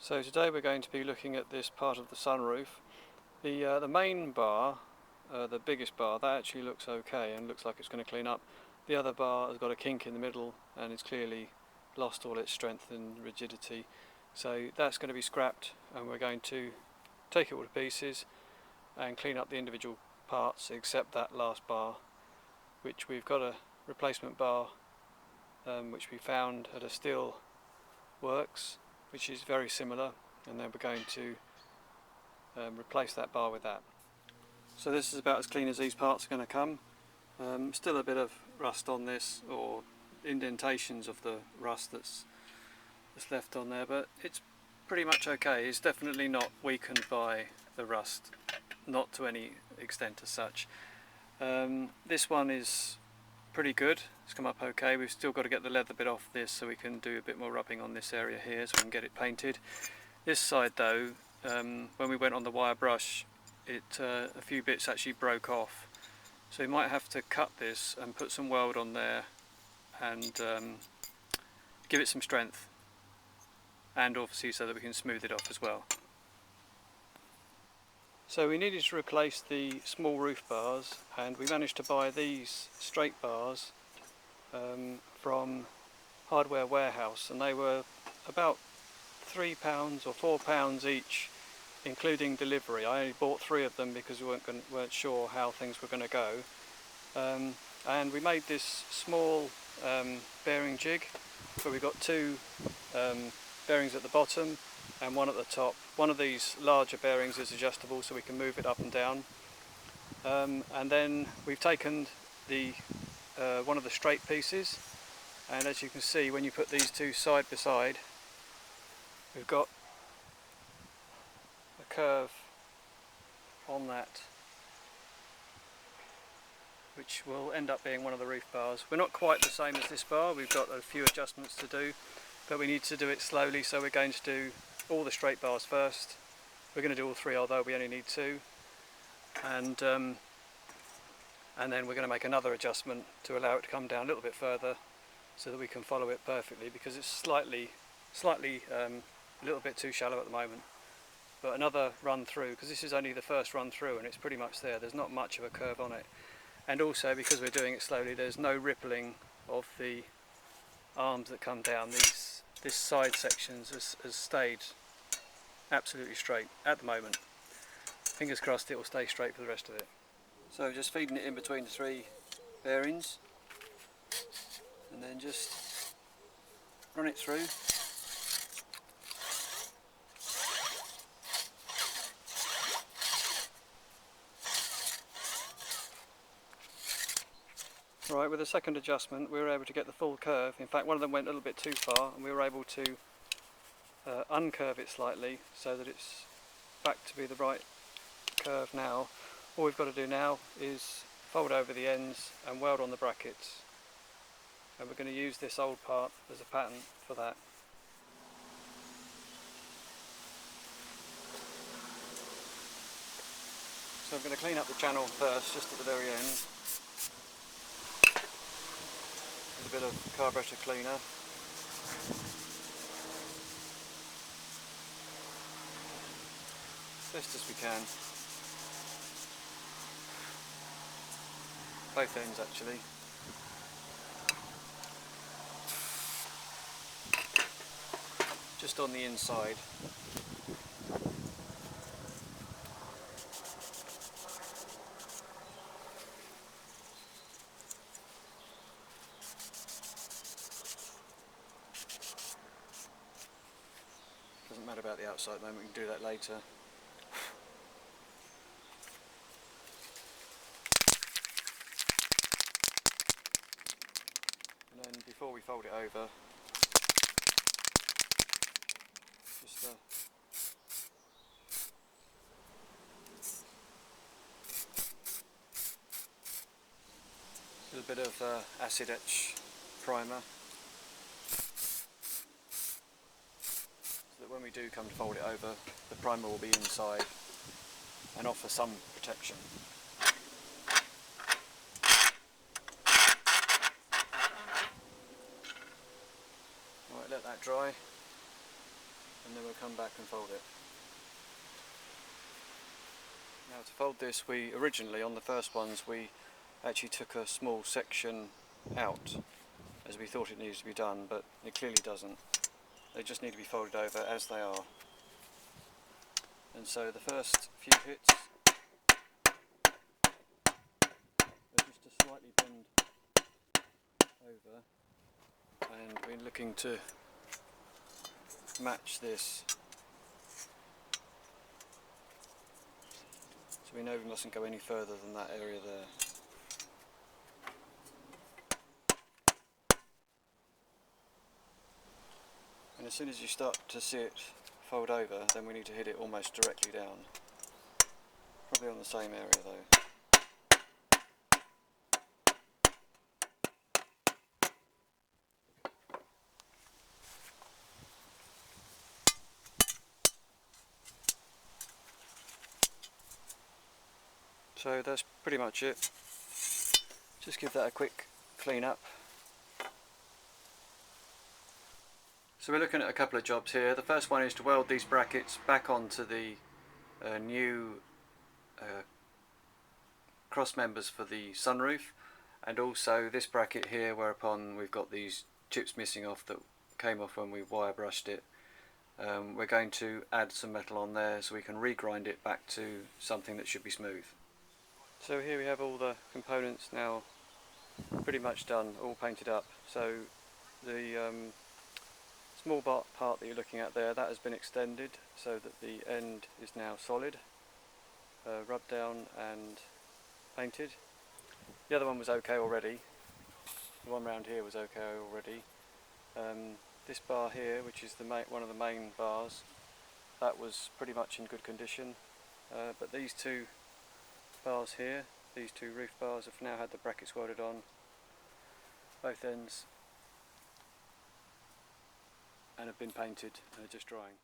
So today we're going to be looking at this part of the sunroof. The main bar, the biggest bar, that actually looks okay and looks like it's going to clean up. The other bar has got a kink in the middle and it's clearly lost all its strength and rigidity. So that's going to be scrapped, and we're going to take it all to pieces and clean up the individual parts except that last bar, which we've got a replacement bar which we found at a steel works, which is very similar, and then we're going to replace that bar with that. So this is about as clean as these parts are going to come. Still a bit of rust on this, or indentations of the rust that's left on there, but it's pretty much okay. It's definitely not weakened by the rust, not to any extent as such. This one is pretty good, it's come up okay. We've still got to get the leather bit off this so we can do a bit more rubbing on this area here so we can get it painted. This side though, when we went on the wire brush, a few bits actually broke off, so we might have to cut this and put some weld on there and give it some strength, and obviously so that we can smooth it off as well. So we needed to replace the small roof bars, and we managed to buy these straight bars from Hardware Warehouse, and they were about £3 or £4 each, including delivery. I only bought 3 of them because we weren't sure how things were going to go, and we made this small bearing jig where we got 2 bearings at the bottom and 1 at the top. One of these larger bearings is adjustable so we can move it up and down, and then we've taken the one of the straight pieces, and as you can see, when you put these 2 side by side, we've got a curve on that which will end up being one of the roof bars. We're not quite the same as this bar, we've got a few adjustments to do, but we need to do it slowly, so we're going to do all the straight bars first. We're going to do all 3, although we only need 2, and then we're going to make another adjustment to allow it to come down a little bit further so that we can follow it perfectly, because it's slightly a little bit too shallow at the moment. But another run through, because this is only the first run through and it's pretty much there's not much of a curve on it, and also because we're doing it slowly, there's no rippling of the arms that come down. This side sections has stayed absolutely straight at the moment. Fingers crossed it will stay straight for the rest of it. So just feeding it in between the 3 bearings, and then just run it through. Right, with the second adjustment we were able to get the full curve. In fact, one of them went a little bit too far, and we were able to uncurve it slightly so that it's back to be the right curve now. All we've got to do now is fold over the ends and weld on the brackets, and we're going to use this old part as a pattern for that. So I'm going to clean up the channel first, just at the very end, with a bit of carburetor cleaner. Best as we can. Both ends actually. Just on the inside. Doesn't matter about the outside at the moment, we can do that later. And then before we fold it over, just a little bit of Acetek primer, so that when we do come to fold it over, the primer will be inside and offer some protection. Right, let that dry, and then we'll come back and fold it. Now to fold this, we originally on the first ones we actually took a small section out as we thought it needed to be done, but it clearly doesn't. They just need to be folded over as they are. And so the first few hits are just to slightly bend over, and we're looking to match this so we know we mustn't go any further than that area there. And as soon as you start to see it fold over, then we need to hit it almost directly down. Probably on the same area though. So that's pretty much it. Just give that a quick clean up. So we're looking at a couple of jobs here. The first one is to weld these brackets back onto the new cross members for the sunroof, and also this bracket here whereupon we've got these chips missing off that came off when we wire brushed it. We're going to add some metal on there so we can regrind it back to something that should be smooth. So here we have all the components now pretty much done, all painted up. So the small part that you're looking at there, that has been extended so that the end is now solid, rubbed down and painted. The other one was okay already. The one round here was okay already. This bar here, which is one of the main bars, that was pretty much in good condition, but these two bars here, these two roof bars, have now had the brackets welded on both ends and have been painted and are just drying.